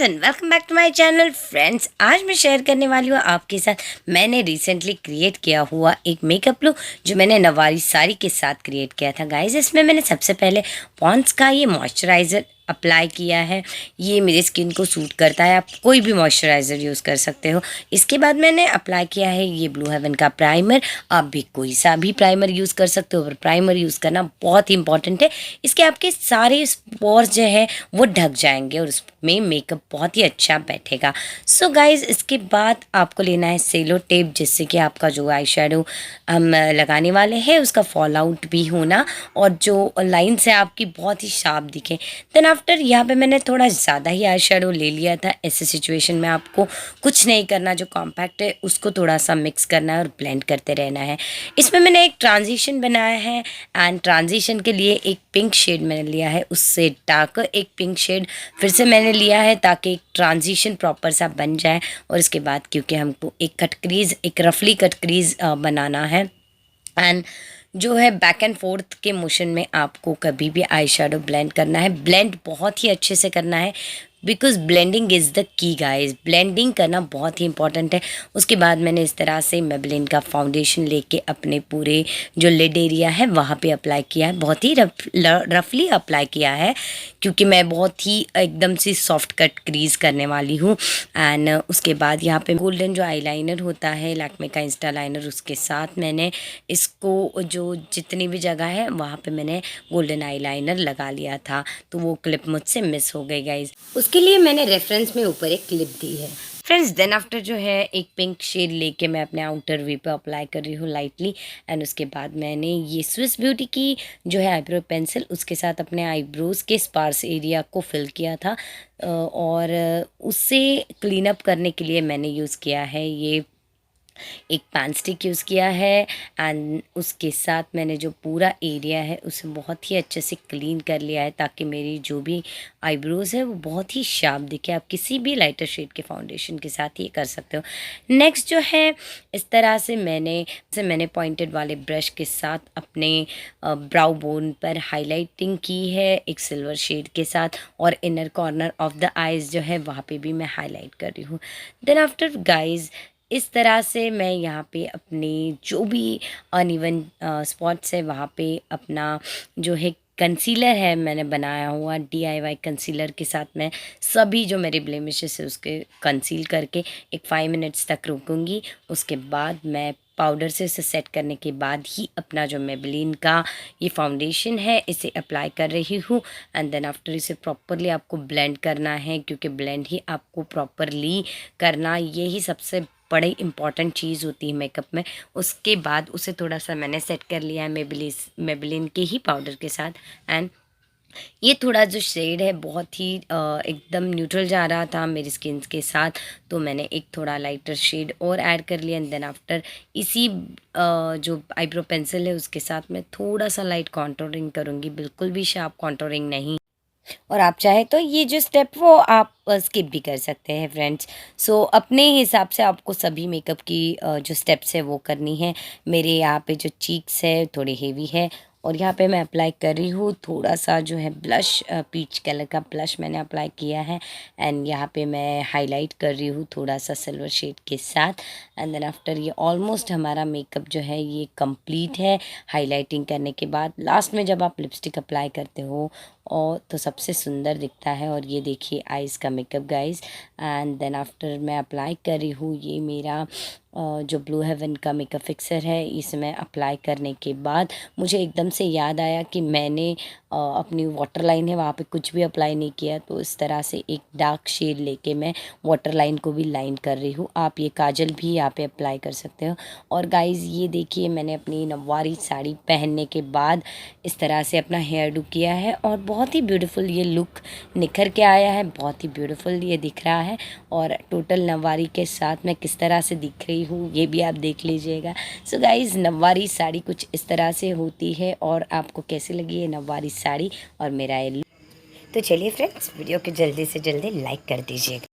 Friends and welcome back to my channel. Friends, आज मैं share करने वाली हूँ आपके साथ मैंने रिसेंटली क्रिएट किया हुआ एक मेकअप लुक जो मैंने नवारी साड़ी के साथ क्रिएट किया था। गाइस, इसमें मैंने सबसे पहले पॉन्ड्स का ये मॉइस्चराइज़र अप्लाई किया है। ये मेरी स्किन को सूट करता है, आप कोई भी मॉइस्चराइज़र यूज़ कर सकते हो। इसके बाद मैंने अप्लाई किया है ये ब्लू हेवन का प्राइमर। आप भी कोई सा भी प्राइमर यूज़ कर सकते हो, पर प्राइमर यूज़ करना बहुत ही इंपॉर्टेंट है। इसके आपके सारे पोर्स जो है वो ढक जाएंगे और उसमें मेकअप बहुत ही अच्छा बैठेगा। सो गाइज, इसके बाद आपको लेना है सेलो टेप, जिससे कि आपका जो आई शेडो हम लगाने वाले हैं उसका फॉल आउट भी होना और जो लाइन्स है आपकी बहुत ही शार्प दिखे। देन आफ्टर यहाँ पे मैंने थोड़ा ज़्यादा ही आई शेडो ले लिया था। ऐसे सिचुएशन में आपको कुछ नहीं करना, जो कॉम्पैक्ट है उसको थोड़ा सा मिक्स करना है और ब्लेंड करते रहना है। इसमें मैंने एक ट्रांजिशन बनाया है एंड ट्रांजिशन के लिए एक पिंक शेड मैंने लिया है, उससे डार्क एक पिंक शेड फिर से मैंने लिया है ताकि एक ट्रांजिशन प्रॉपर सा बन जाए। और इसके बाद क्योंकि हमको एक कट क्रीज, एक रफली कट क्रीज बनाना है एंड जो है बैक एंड फोर्थ के मोशन में आपको कभी भी आई शेडो ब्लेंड करना है। ब्लेंड बहुत ही अच्छे से करना है because blending is the key guys. Blending करना बहुत ही इंपॉर्टेंट है। उसके बाद मैंने इस तरह से मेबेलिन का फाउंडेशन लेके अपने पूरे जो लिड एरिया है वहाँ पे अप्लाई किया है। बहुत ही रफली अप्लाई किया है क्योंकि मैं बहुत ही एकदम से सॉफ्ट कट क्रीज करने वाली हूँ। एंड उसके बाद यहाँ पे गोल्डन जो आईलाइनर होता है लैक्मे का इंस्टा लाइनर, उसके साथ मैंने इसको जो जितनी भी जगह है वहाँ पे मैंने गोल्डन आईलाइनर लगा लिया था, तो वो क्लिप मुझसे मिस हो गई गाइज। उसके लिए मैंने रेफरेंस में ऊपर एक क्लिप दी है। फ्रेंड्स, देन आफ्टर जो है एक पिंक शेड लेके मैं अपने आउटर वी पे अप्लाई कर रही हूँ लाइटली। एंड उसके बाद मैंने ये स्विस ब्यूटी की जो है आईब्रो पेंसिल, उसके साथ अपने आईब्रोज़ के स्पार्स एरिया को फिल किया था और उससे क्लीन अप करने के लिए मैंने यूज़ किया है ये एक पैन स्टिक यूज़ किया है। एंड उसके साथ मैंने जो पूरा एरिया है उसे बहुत ही अच्छे से क्लीन कर लिया है ताकि मेरी जो भी आईब्रोज़ है वो बहुत ही शार्प दिखे। आप किसी भी लाइटर शेड के फाउंडेशन के साथ ये कर सकते हो। नेक्स्ट जो है इस तरह से मैंने पॉइंटेड वाले ब्रश के साथ अपने ब्राउ बोन पर हाईलाइटिंग की है एक सिल्वर शेड के साथ, और inner corner of the eyes जो है वहाँ पे भी मैं हाईलाइट कर रही हूँ। देन आफ्टर गाइज, इस तरह से मैं यहाँ पे अपने जो भी अनइवन स्पॉट्स है वहाँ पे अपना जो है कंसीलर है मैंने बनाया हुआ DIY कंसीलर के साथ मैं सभी जो मेरे ब्लेमिशेस है उसके कंसील करके एक 5 मिनट्स तक रुकूंगी। उसके बाद मैं पाउडर से इसे सेट करने के बाद ही अपना जो मेबेलिन का ये फाउंडेशन है इसे अप्लाई कर रही हूँ। एंड देन आफ्टर इसे प्रॉपरली आपको ब्लेंड करना है क्योंकि ब्लेंड ही आपको प्रॉपरली करना, यही सबसे बड़ी इंपॉर्टेंट चीज़ होती है मेकअप में। उसके बाद उसे थोड़ा सा मैंने सेट कर लिया है मेबेलिन के ही पाउडर के साथ। एंड ये थोड़ा जो शेड है बहुत ही एकदम न्यूट्रल जा रहा था मेरी स्किन के साथ, तो मैंने एक थोड़ा लाइटर शेड और ऐड कर लिया। एंड देन आफ्टर इसी जो आईब्रो पेंसिल है उसके साथ मैं थोड़ा सा लाइट कॉन्टोरिंग करूँगी, बिल्कुल भी शार्प कॉन्टोरिंग नहीं। और आप चाहे तो ये जो स्टेप वो आप स्किप भी कर सकते हैं फ्रेंड्स। सो अपने हिसाब से आपको सभी मेकअप की जो स्टेप्स है वो करनी है। मेरे यहाँ पे जो चीक्स है थोड़ी हेवी है और यहाँ पे मैं अप्लाई कर रही हूँ थोड़ा सा जो है ब्लश, पीच कलर का ब्लश मैंने अप्लाई किया है। एंड यहाँ पे मैं हाईलाइट कर रही हूँ थोड़ा सा सिल्वर शेड के साथ। एंड देन आफ्टर ये ऑलमोस्ट हमारा मेकअप जो है ये कंप्लीट है। हाईलाइटिंग करने के बाद लास्ट में जब आप लिपस्टिक अप्लाई करते हो और तो सबसे सुंदर दिखता है। और ये देखिए आइज़ का makeup guys. And then after मैं अप्लाई कर रही हूँ ये मेरा जो ब्लू हेवन का मेकअप फिक्सर है। इसे मैं अप्लाई करने के बाद मुझे एकदम से याद आया कि मैंने अपनी वाटर लाइन है वहाँ पे कुछ भी अप्लाई नहीं किया, तो इस तरह से एक डार्क शेड लेके मैं वाटर लाइन को भी लाइन कर रही हूँ। आप ये काजल भी यहाँ पे अप्लाई कर सकते हो। और गाइज़ ये देखिए मैंने अपनी नववारी साड़ी पहनने के बाद इस तरह से अपना हेयर डू किया है और बहुत ही ब्यूटीफुल ये लुक निखर के आया है, बहुत ही ब्यूटीफुल ये दिख रहा है। और टोटल नववारी के साथ मैं किस तरह से दिख रही हूँ ये भी आप देख लीजिएगा। सो गाइज़, नववारी साड़ी कुछ इस तरह से होती है। और आपको कैसी लगी ये नववारी साड़ी और मेरा ये लुक? तो चलिए फ्रेंड्स, वीडियो को जल्दी से जल्दी लाइक कर दीजिएगा।